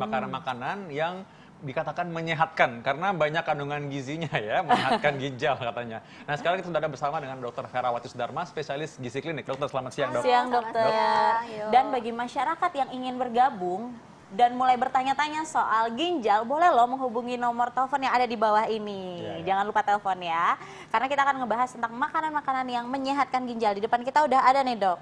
makanan-makanan yang dikatakan menyehatkan karena banyak kandungan gizinya ya, menyehatkan ginjal katanya. Nah, sekarang kita sudah ada bersama dengan Dr. Ferawati Sudarma, spesialis gizi klinik. Dokter, selamat siang, Dok. Siang, dokter. Dan bagi masyarakat yang ingin bergabung dan mulai bertanya-tanya soal ginjal, boleh loh menghubungi nomor telepon yang ada di bawah ini. Jangan lupa telepon ya. Karena kita akan ngebahas tentang makanan-makanan yang menyehatkan ginjal. Di depan kita udah ada nih, Dok.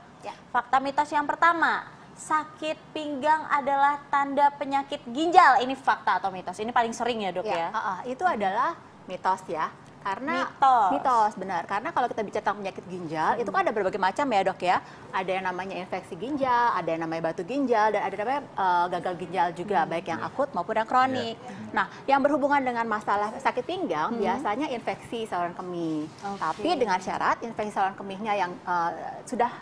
Fakta mitos yang pertama, sakit pinggang adalah tanda penyakit ginjal. Ini fakta atau mitos? Ini paling sering ya, Dok ya? Itu adalah mitos ya. Karena mitos, benar. Karena kalau kita bicara tentang penyakit ginjal, itu kan ada berbagai macam ya, Dok ya. Ada yang namanya infeksi ginjal, ada yang namanya batu ginjal, dan ada yang namanya gagal ginjal juga, baik yang akut maupun yang kronik. Nah, yang berhubungan dengan masalah sakit pinggang biasanya infeksi saluran kemih. Tapi dengan syarat infeksi saluran kemihnya yang sudah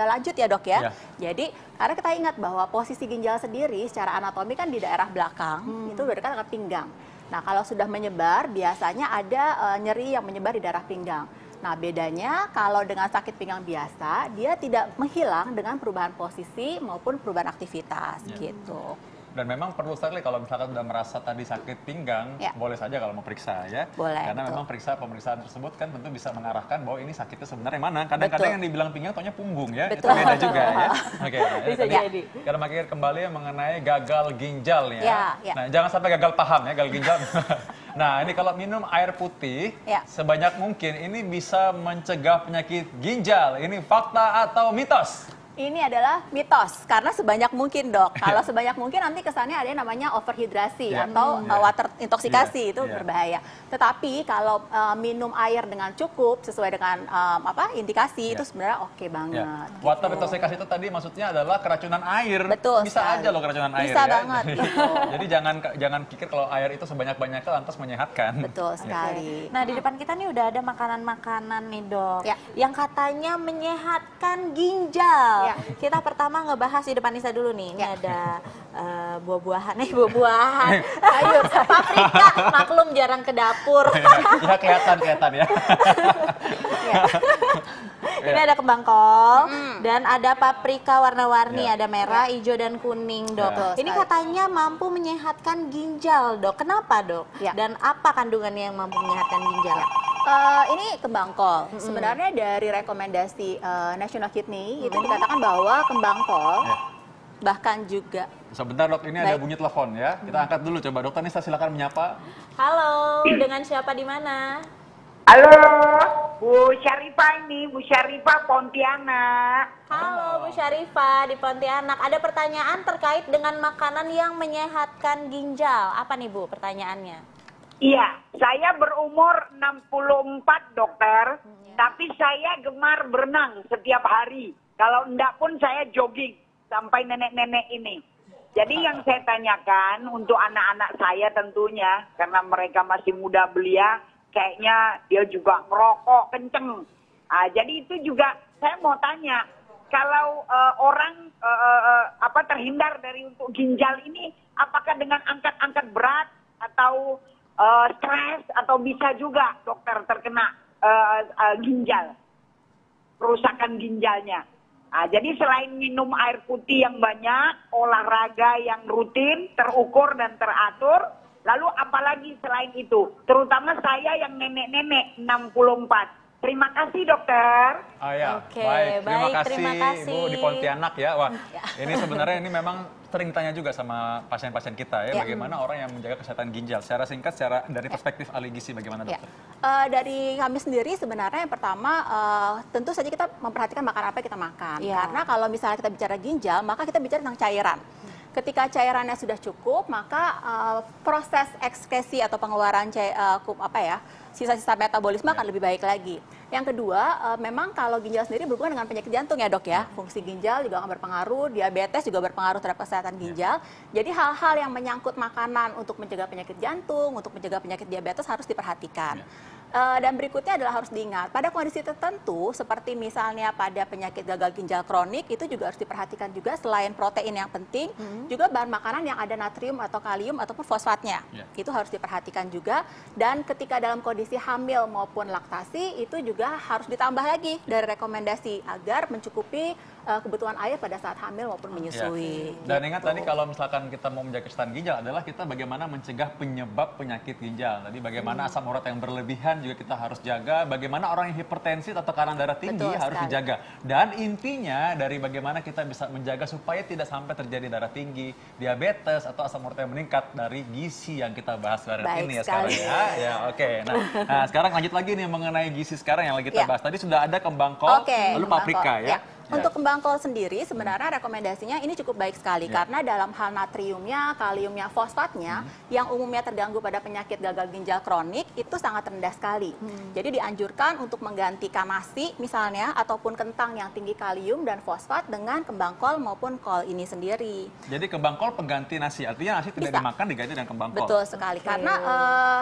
lanjut ya, Dok ya. Jadi karena kita ingat bahwa posisi ginjal sendiri secara anatomi kan di daerah belakang, itu berdekat dengan pinggang. Nah, kalau sudah menyebar, biasanya ada nyeri yang menyebar di daerah pinggang. Nah, bedanya kalau dengan sakit pinggang biasa, dia tidak menghilang dengan perubahan posisi maupun perubahan aktivitas gitu. Dan memang perlu sekali kalau misalkan sudah merasa tadi sakit pinggang, boleh saja kalau mau periksa ya. Boleh, karena memang pemeriksaan tersebut kan tentu bisa mengarahkan bahwa ini sakitnya sebenarnya mana. Kadang-kadang yang dibilang pinggang taunya punggung ya. Itu beda juga ya. Oke, bisa jadi. Kita makin kembali mengenai gagal ginjal ya. Nah, jangan sampai gagal paham ya, gagal ginjal. Nah, ini kalau minum air putih sebanyak mungkin ini bisa mencegah penyakit ginjal. Ini fakta atau mitos? Ini adalah mitos, karena sebanyak mungkin, Dok. Kalau sebanyak mungkin nanti kesannya ada yang namanya overhidrasi atau water intoksikasi, itu berbahaya. Tetapi kalau minum air dengan cukup sesuai dengan indikasi itu sebenarnya oke banget. Gitu. Water intoksikasi itu tadi maksudnya adalah keracunan air. Betul. Bisa aja loh keracunan air. Bisa banget. Jadi jangan pikir kalau air itu sebanyak-banyaknya lantas menyehatkan. Betul sekali. Nah, di depan kita nih udah ada makanan-makanan nih, Dok, yang katanya menyehatkan ginjal. Kita pertama ngebahas di depan Nisa dulu nih. Ini ada buah-buahan, sayur, paprika, maklum jarang ke dapur. Ya kelihatan ya. Ini ada kembang kol dan ada paprika warna-warni, ada merah, hijau dan kuning, Dok. Ini katanya mampu menyehatkan ginjal, Dok. Kenapa, Dok? Dan apa kandungannya yang mampu menyehatkan ginjal? Ini kembang kol. Sebenarnya dari rekomendasi National Kidney itu dikatakan bahwa kembang kol bahkan juga. Sebentar, Dok, ini ada bunyi telepon ya. Kita angkat dulu coba. Dokter Nisa silakan menyapa. Halo, dengan siapa di mana? Halo, Bu Syarifah ini, Bu Syarifah Pontianak. Halo, Bu Syarifah di Pontianak. Ada pertanyaan terkait dengan makanan yang menyehatkan ginjal. Apa nih, Bu, pertanyaannya? Iya, saya berumur 64, dokter. Tapi saya gemar berenang setiap hari. Kalau enggak pun saya jogging sampai nenek-nenek ini. Jadi yang saya tanyakan untuk anak-anak saya tentunya, karena mereka masih muda belia, kayaknya dia juga merokok kenceng. Jadi itu juga saya mau tanya, kalau orang terhindar dari untuk ginjal ini, apakah dengan angkat-angkat berat atau stres atau bisa juga dokter terkena ginjal, kerusakan ginjalnya. Jadi selain minum air putih yang banyak, olahraga yang rutin, terukur dan teratur, lalu apalagi selain itu, terutama saya yang nenek-nenek 64. Terima kasih, dokter. Baik. Terima kasih, Bu di Pontianak ya. Wah, ini sebenarnya ini memang sering tanya juga sama pasien-pasien kita ya, bagaimana orang yang menjaga kesehatan ginjal. Secara singkat, dari perspektif ahli gizi bagaimana, dokter? Dari kami sendiri sebenarnya yang pertama tentu saja kita memperhatikan makan apa yang kita makan. Karena kalau misalnya kita bicara ginjal, maka kita bicara tentang cairan. Ketika cairannya sudah cukup, maka proses ekskresi atau pengeluaran sisa-sisa metabolisme akan lebih baik lagi. Yang kedua, memang kalau ginjal sendiri berhubungan dengan penyakit jantung ya, Dok ya. Fungsi ginjal juga akan berpengaruh, diabetes juga berpengaruh terhadap kesehatan ginjal. Jadi hal-hal yang menyangkut makanan untuk mencegah penyakit jantung, untuk mencegah penyakit diabetes harus diperhatikan. Dan berikutnya adalah harus diingat, pada kondisi tertentu seperti misalnya pada penyakit gagal ginjal kronik, itu juga harus diperhatikan juga selain protein yang penting, juga bahan makanan yang ada natrium atau kalium ataupun fosfatnya. Itu harus diperhatikan juga. Dan ketika dalam kondisi hamil maupun laktasi, itu juga harus ditambah lagi dari rekomendasi agar mencukupi kebutuhan air pada saat hamil maupun menyusui. Dan ingat tadi kalau misalkan kita mau menjaga kesehatan ginjal adalah kita bagaimana mencegah penyebab penyakit ginjal. Tadi bagaimana asam urat yang berlebihan juga kita harus jaga, bagaimana orang yang hipertensi atau tekanan darah tinggi harus dijaga. Dan intinya dari bagaimana kita bisa menjaga supaya tidak sampai terjadi darah tinggi, diabetes atau asam urat yang meningkat dari gizi yang kita bahas hari ini ya sekarang ya. Ya, oke. Nah, sekarang lanjut lagi nih mengenai gizi sekarang yang lagi kita bahas. Tadi sudah ada kembang kol, lalu paprika ya. Untuk kembang kol sendiri sebenarnya rekomendasinya ini cukup baik sekali karena dalam hal natriumnya, kaliumnya, fosfatnya yang umumnya terganggu pada penyakit gagal ginjal kronik itu sangat rendah sekali. Jadi dianjurkan untuk menggantikan nasi misalnya ataupun kentang yang tinggi kalium dan fosfat dengan kembang kol maupun kol ini sendiri. Jadi kembang kol pengganti nasi, artinya nasi tidak dimakan diganti dengan kembang kol. Betul sekali karena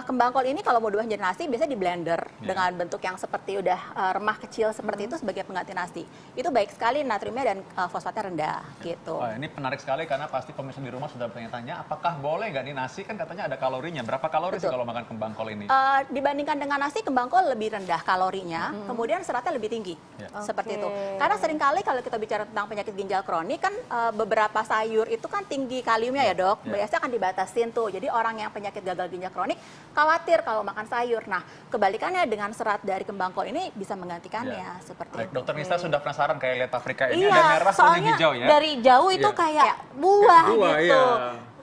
kembang kol ini kalau mau diubah jadi nasi biasanya di blender dengan bentuk yang seperti udah remah kecil seperti itu sebagai pengganti nasi. Itu baik sekali natriumnya dan fosfatnya rendah gitu. Oh, ini menarik sekali karena pasti pemirsa di rumah sudah bertanya-tanya apakah boleh nggak nih nasi, kan katanya ada kalorinya. Berapa kalori sih kalau makan kembang kol ini? Dibandingkan dengan nasi, kembang kol lebih rendah kalorinya, kemudian seratnya lebih tinggi. Seperti itu. Karena seringkali kalau kita bicara tentang penyakit ginjal kronik kan beberapa sayur itu kan tinggi kaliumnya ya dok. Biasanya akan dibatasin tuh. Jadi orang yang penyakit gagal ginjal kronik khawatir kalau makan sayur. Nah kebalikannya dengan serat dari kembang kol ini bisa menggantikannya seperti itu. Dokter Nista sudah penasaran kayak lihat paprika ini ada merah kuning hijau ya. Dari jauh itu kayak buah gitu.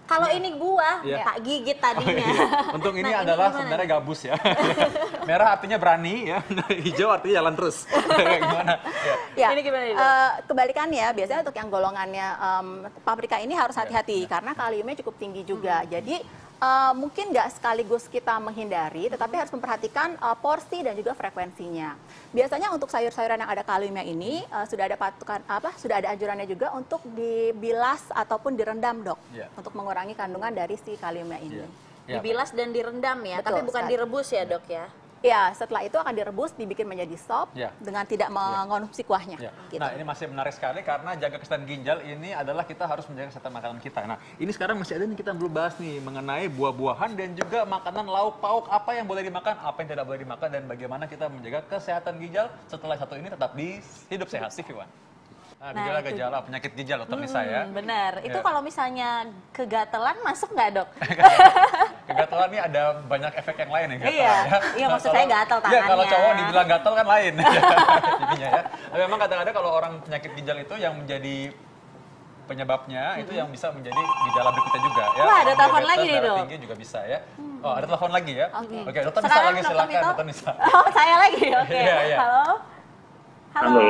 Kalau ini buah, tak gigit tadinya. Untung ini adalah sebenarnya gabus ya. Merah artinya berani ya, hijau artinya jalan terus. Gimana? Ini gimana? Kebalikannya, biasanya untuk yang golongannya paprika ini harus hati-hati karena kaliumnya cukup tinggi juga. Jadi mungkin nggak sekaligus kita menghindari, tetapi harus memperhatikan porsi dan juga frekuensinya. Biasanya untuk sayur-sayuran yang ada kaliumnya ini sudah ada sudah ada anjurannya juga untuk dibilas ataupun direndam dok, untuk mengurangi kandungan dari si kaliumnya ini. Dibilas dan direndam ya, tapi bukan direbus ya dok ya? Ya, setelah itu akan direbus, dibikin menjadi sop dengan tidak mengonsumsi kuahnya. Gitu. Nah, ini masih menarik sekali karena jaga kesehatan ginjal ini adalah kita harus menjaga kesehatan makanan kita. Nah, ini sekarang masih ada nih kita belum bahas nih mengenai buah-buahan dan juga makanan lauk pauk, apa yang boleh dimakan, apa yang tidak boleh dimakan, dan bagaimana kita menjaga kesehatan ginjal setelah satu ini tetap di Hidup Sehat. TV One. Nah, gejala penyakit ginjal dokter Nisa ya. Benar. Itu kalau misalnya kegatelan masuk nggak dok? Kegatelan ini ada banyak efek yang lain ya. Iya maksud saya gatal tangannya. Iya, kalau cowok dibilang gatal kan lain. Jadinya ya. Tapi memang kadang-kadang kalau orang penyakit ginjal itu yang menjadi penyebabnya itu yang bisa menjadi gejala berikutnya juga ya. Wah, ada telepon lagi nih dok. Tinggi juga bisa ya. Oh, ada telepon lagi ya. Oke, dokter Nisa sekarang lagi silakan dokter Nisa. Oh, saya lagi. Oke. Halo. Halo.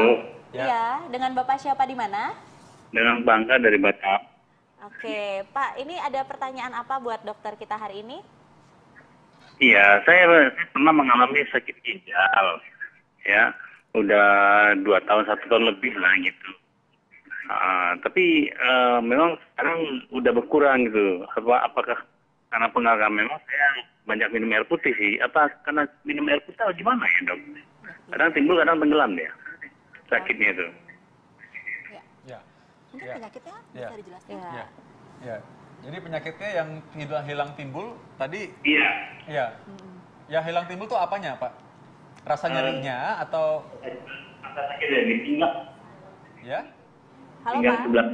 Iya, dengan Bapak siapa di mana? Dengan Bangka dari Batam. Oke, Pak, ini ada pertanyaan apa buat dokter kita hari ini? Iya, saya pernah mengalami sakit ginjal. Ya, udah 2 tahun, 1 tahun lebih lah gitu. Tapi memang sekarang udah berkurang gitu. Apakah karena pengaruh memang saya banyak minum air putih sih? Apa karena minum air putih atau gimana ya dok? Kadang timbul, kadang tenggelam ya. Sakitnya itu. Mungkin penyakitnya bisa dijelaskan? Ya. Jadi penyakitnya yang hilang timbul tadi? Iya. Yang hilang timbul tuh apanya Pak? Rasa nyerinya atau? Rasa sakitnya di pinggang. Ya. Halo pinggang Pak. Sebelah.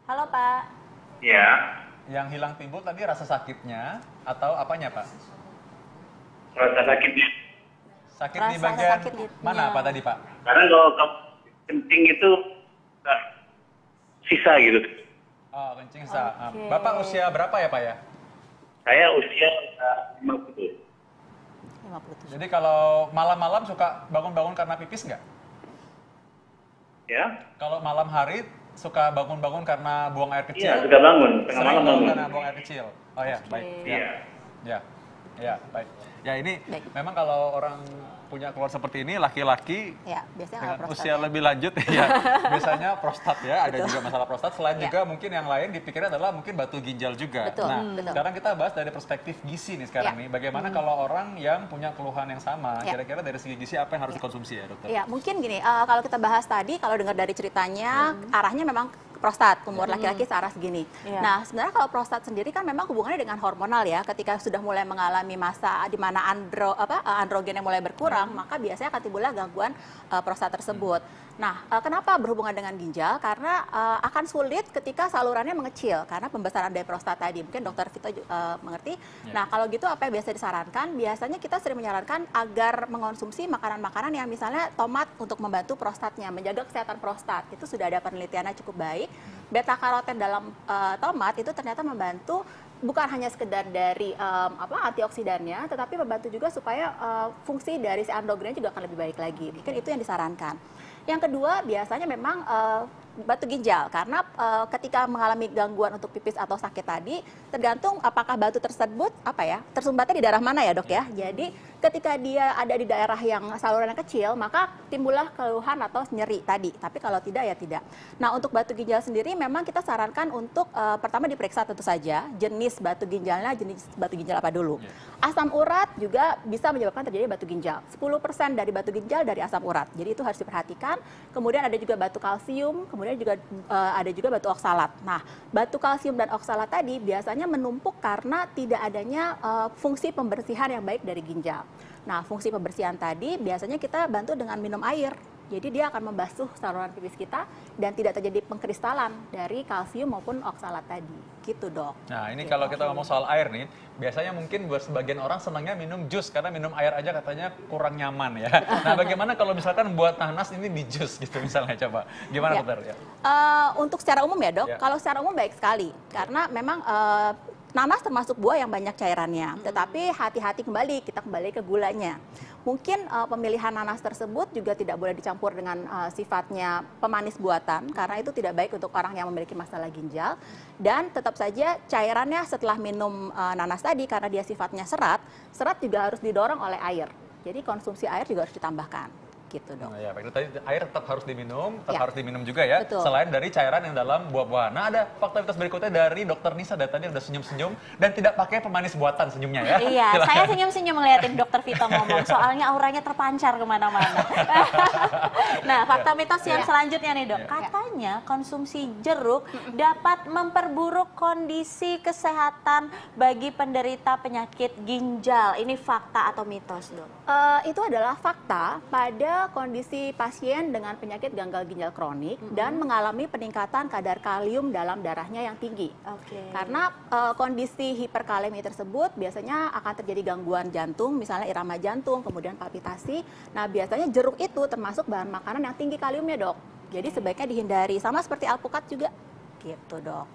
Halo Pak. Iya. Yang hilang timbul tadi rasa sakitnya atau apanya Pak? Rasa sakitnya. Sakit di bagian mana Pak tadi Pak? Karena kalau kencing itu sisa gitu. Oh, kencing sisa. Bapak usia berapa ya Pak ya? Saya usia 50. Jadi kalau malam-malam suka bangun-bangun karena pipis nggak? Ya. Kalau malam hari suka bangun-bangun karena buang air kecil? Iya, suka bangun. Tengah malam bangun. Karena buang air kecil. Oh ya, baik. Ya, baik. Ya ini memang kalau orang punya keluar seperti ini laki-laki biasanya dengan usia lebih lanjut ya biasanya prostat ya, ada juga masalah prostat. Selain juga mungkin yang lain dipikirnya adalah mungkin batu ginjal juga. Nah, sekarang kita bahas dari perspektif gizi nih sekarang nih. Bagaimana kalau orang yang punya keluhan yang sama, kira-kira dari segi gizi apa yang harus dikonsumsi ya dokter? Ya mungkin gini, kalau kita bahas tadi, kalau dengar dari ceritanya arahnya memang prostat, umur laki-laki searah segini. Nah, sebenarnya kalau prostat sendiri kan memang hubungannya dengan hormonal ya. Ketika sudah mulai mengalami masa di mana androgennya mulai berkurang, maka biasanya akan timbullah gangguan prostat tersebut. Nah, kenapa berhubungan dengan ginjal? Karena akan sulit ketika salurannya mengecil karena pembesaran dari prostat tadi. Mungkin Dokter Vito mengerti. Nah, kalau gitu apa yang biasa disarankan? Biasanya kita sering menyarankan agar mengonsumsi makanan-makanan yang misalnya tomat untuk membantu prostatnya, menjaga kesehatan prostat. Itu sudah ada penelitiannya cukup baik. Beta karoten dalam tomat itu ternyata membantu bukan hanya sekedar dari antioksidannya, tetapi membantu juga supaya fungsi dari si endokrinnya juga akan lebih baik lagi. Mungkin itu yang disarankan. Yang kedua, biasanya memang batu ginjal, karena ketika mengalami gangguan untuk pipis atau sakit tadi, tergantung apakah batu tersebut tersumbatnya di daerah mana ya dok ya. Jadi ketika dia ada di daerah yang salurannya kecil, maka timbullah keluhan atau nyeri tadi. Tapi kalau tidak ya tidak. Nah, untuk batu ginjal sendiri memang kita sarankan untuk pertama diperiksa tentu saja jenis batu ginjalnya, jenis batu ginjal apa dulu. Asam urat juga bisa menyebabkan terjadi batu ginjal. 10% dari batu ginjal dari asam urat. Jadi itu harus diperhatikan. Kemudian ada juga batu kalsium, kemudian juga ada juga batu oksalat. Nah, batu kalsium dan oksalat tadi biasanya menumpuk karena tidak adanya fungsi pembersihan yang baik dari ginjal. Nah, fungsi pembersihan tadi biasanya kita bantu dengan minum air. Jadi dia akan membasuh saluran pipis kita dan tidak terjadi pengkristalan dari kalsium maupun oksalat tadi. Gitu dok. Nah ini kalau kita ngomong soal air nih, biasanya mungkin buat sebagian orang senangnya minum jus karena minum air aja katanya kurang nyaman ya. Nah bagaimana kalau misalkan buat nanas ini di jus gitu misalnya, coba gimana dokter? Untuk secara umum ya dok, kalau secara umum baik sekali karena memang nanas termasuk buah yang banyak cairannya, tetapi hati-hati kembali, kita kembali ke gulanya. Mungkin pemilihan nanas tersebut juga tidak boleh dicampur dengan sifatnya pemanis buatan, karena itu tidak baik untuk orang yang memiliki masalah ginjal. Dan tetap saja cairannya setelah minum nanas tadi, karena dia sifatnya serat, serat juga harus didorong oleh air. Jadi konsumsi air juga harus ditambahkan. Gitu dong. Nah, ya, baik. Tadi air tetap harus diminum, harus diminum juga ya. Betul. Selain dari cairan yang dalam buah-buahan. Nah, ada fakta berikutnya dari Dokter Nisa dari tadi udah senyum-senyum dan tidak pakai pemanis buatan senyumnya ya. Iya, saya senyum-senyum ngeliatin Dokter Vito ngomong, soalnya auranya terpancar kemana-mana. Nah, fakta mitos yang selanjutnya nih dok, katanya konsumsi jeruk dapat memperburuk kondisi kesehatan bagi penderita penyakit ginjal. Ini fakta atau mitos dok? Itu adalah fakta pada kondisi pasien dengan penyakit gagal ginjal kronik dan mengalami peningkatan kadar kalium dalam darahnya yang tinggi. Karena kondisi hiperkalemi tersebut biasanya akan terjadi gangguan jantung, misalnya irama jantung, kemudian palpitasi. Nah, biasanya jeruk itu termasuk bahan makanan yang tinggi kaliumnya, dok. Jadi sebaiknya dihindari, sama seperti alpukat juga. Gitu, dok.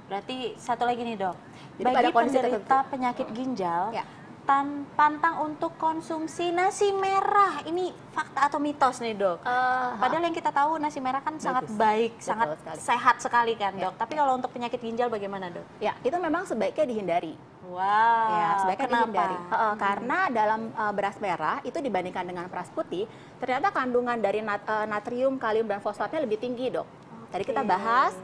Berarti satu lagi nih, dok. Bagi penderita penyakit ginjal, pantang untuk konsumsi nasi merah. Ini fakta atau mitos nih dok? Padahal yang kita tahu nasi merah kan sangat baik, sangat sehat sekali kan dok. Tapi kalau untuk penyakit ginjal bagaimana dok? Ya, itu memang sebaiknya dihindari. Wow, ya, sebaiknya dihindari. Karena dalam beras merah itu dibandingkan dengan beras putih, ternyata kandungan dari natrium, kalium, dan fosfatnya lebih tinggi dok. Tadi kita bahas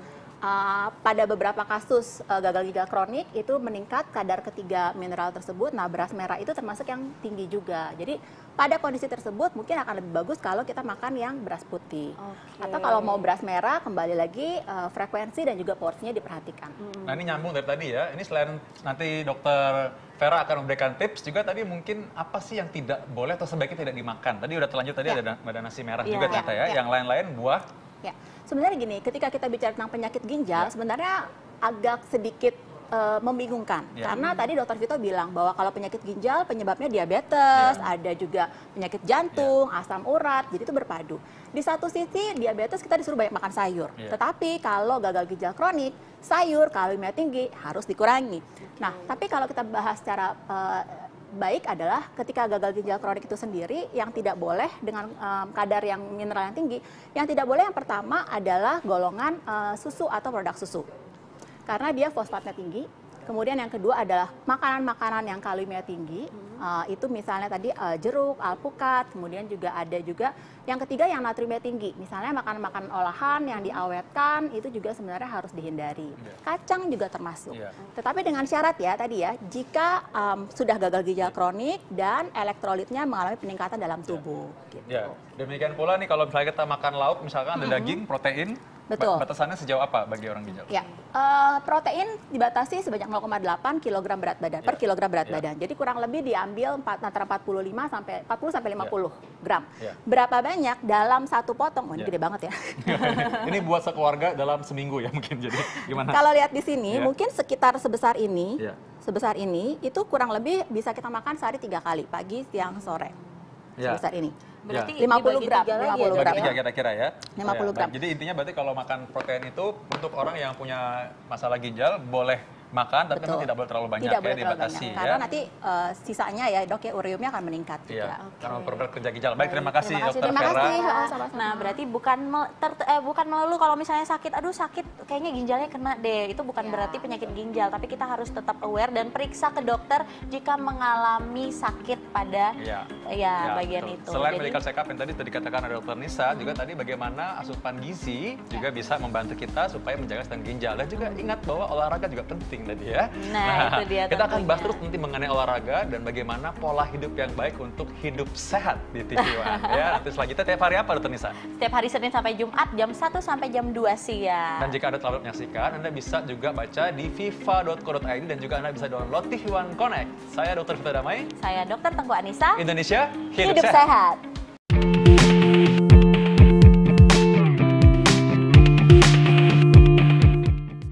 pada beberapa kasus gagal ginjal kronik itu meningkat kadar ketiga mineral tersebut. Nah, beras merah itu termasuk yang tinggi juga. Jadi pada kondisi tersebut mungkin akan lebih bagus kalau kita makan yang beras putih. Atau kalau mau beras merah, kembali lagi frekuensi dan juga porsinya diperhatikan. Nah, ini nyambung dari tadi ya. Ini selain nanti dokter Vera akan memberikan tips juga, tadi mungkin apa sih yang tidak boleh atau sebaiknya tidak dimakan. Tadi udah terlanjut tadi ada nasi merah juga ternyata ya. Yang lain-lain buah. Ya, sebenarnya gini, ketika kita bicara tentang penyakit ginjal, sebenarnya agak sedikit membingungkan. Karena tadi Dokter Vito bilang bahwa kalau penyakit ginjal penyebabnya diabetes, ada juga penyakit jantung, asam urat, jadi itu berpadu. Di satu sisi diabetes kita disuruh banyak makan sayur, tetapi kalau gagal ginjal kronik, sayur kaliumnya tinggi harus dikurangi. Nah, tapi kalau kita bahas secara baik adalah ketika gagal ginjal kronik itu sendiri yang tidak boleh dengan kadar yang mineral yang tinggi, yang tidak boleh yang pertama adalah golongan susu atau produk susu. Karena dia fosfatnya tinggi. Kemudian yang kedua adalah makanan-makanan yang kaliumnya tinggi. Itu misalnya tadi jeruk, alpukat, kemudian juga ada juga yang ketiga yang natriumnya tinggi. Misalnya makanan-makanan olahan yang diawetkan itu juga sebenarnya harus dihindari. Kacang juga termasuk. Tetapi dengan syarat ya tadi ya, jika sudah gagal ginjal kronik dan elektrolitnya mengalami peningkatan dalam tubuh. Gitu. Demikian pula nih kalau misalnya kita makan lauk, misalkan ada daging, protein, Betul. Batasannya sejauh apa bagi orang ginjal? Ya, protein dibatasi sebanyak 0,8 kg berat badan per kilogram berat badan. Jadi kurang lebih diambil antara 40 sampai 50 gram. Berapa banyak dalam satu potong? Oh, ini gede banget ya. Ini buat sekeluarga dalam seminggu ya mungkin. Jadi gimana? Kalau lihat di sini mungkin sekitar sebesar ini. Sebesar ini itu kurang lebih bisa kita makan sehari 3 kali, pagi, siang, sore. Sebesar ini. Berarti 50 gram, 50 gram. Berarti kira-kira ya. 50 gram. Jadi intinya berarti kalau makan protein itu untuk orang yang punya masalah ginjal boleh makan, tapi memang tidak boleh terlalu banyak ya, dibatasi ya. Karena nanti sisanya ya dok ya, uriumnya akan meningkat juga. Karena memperberat kerja ginjal. Baik, terima kasih Dokter Terima Vera. kasih. Nah, berarti bukan melulu kalau misalnya sakit, aduh sakit kayaknya ginjalnya kena deh. Itu bukan berarti penyakit ginjal, tapi kita harus tetap aware dan periksa ke dokter jika mengalami sakit pada bagian itu. Selain medical check up yang tadi dikatakan oleh Dokter Nisa, juga tadi bagaimana asupan gizi juga bisa membantu kita supaya menjaga stand ginjal. Dan juga ingat bahwa olahraga juga penting tadi ya. Nah, itu dia kita akan tentunya. bahas terus nanti mengenai olahraga dan bagaimana pola hidup yang baik untuk hidup sehat di TV One. Ya, nanti selanjutnya tiap hari apa Dokter Nisa? Setiap hari Senin sampai Jumat jam 1 sampai jam 2 siang. Dan jika Anda telah menyaksikan, Anda bisa juga baca di viva.co.id dan juga Anda bisa download TV One Connect. Saya Dr. Vita Damai. Saya Dr. Tengku Anissa. Indonesia, Hidup sehat.